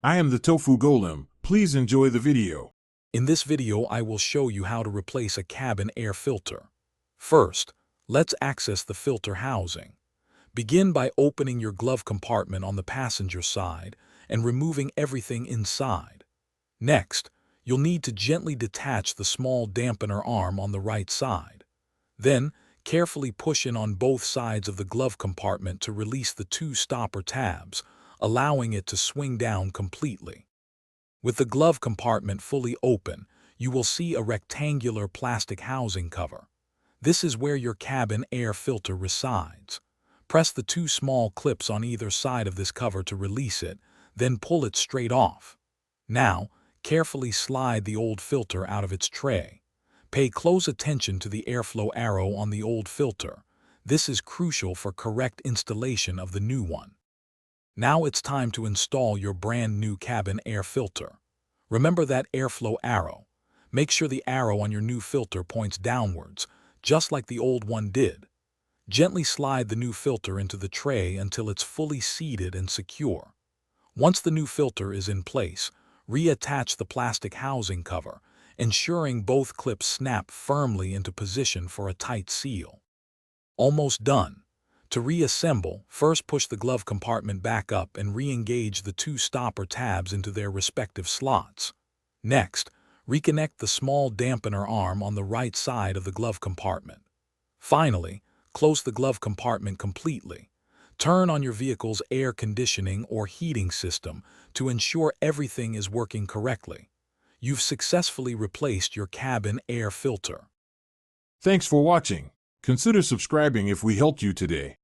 I am the Tofu Golem. Please enjoy the video. In this video, I will show you how to replace a cabin air filter. First, let's access the filter housing. Begin by opening your glove compartment on the passenger side and removing everything inside. Next, you'll need to gently detach the small dampener arm on the right side. Then, carefully push in on both sides of the glove compartment to release the two stopper tabs, allowing it to swing down completely. With the glove compartment fully open, you will see a rectangular plastic housing cover. This is where your cabin air filter resides. Press the two small clips on either side of this cover to release it, then pull it straight off. Now, carefully slide the old filter out of its tray. Pay close attention to the airflow arrow on the old filter. This is crucial for correct installation of the new one. Now it's time to install your brand new cabin air filter. Remember that airflow arrow. Make sure the arrow on your new filter points downwards, just like the old one did. Gently slide the new filter into the tray until it's fully seated and secure. Once the new filter is in place, reattach the plastic housing cover, ensuring both clips snap firmly into position for a tight seal. Almost done. To reassemble, first push the glove compartment back up and re-engage the two stopper tabs into their respective slots. Next, reconnect the small dampener arm on the right side of the glove compartment. Finally, close the glove compartment completely. Turn on your vehicle's air conditioning or heating system to ensure everything is working correctly. You've successfully replaced your cabin air filter. Thanks for watching. Consider subscribing if we helped you today.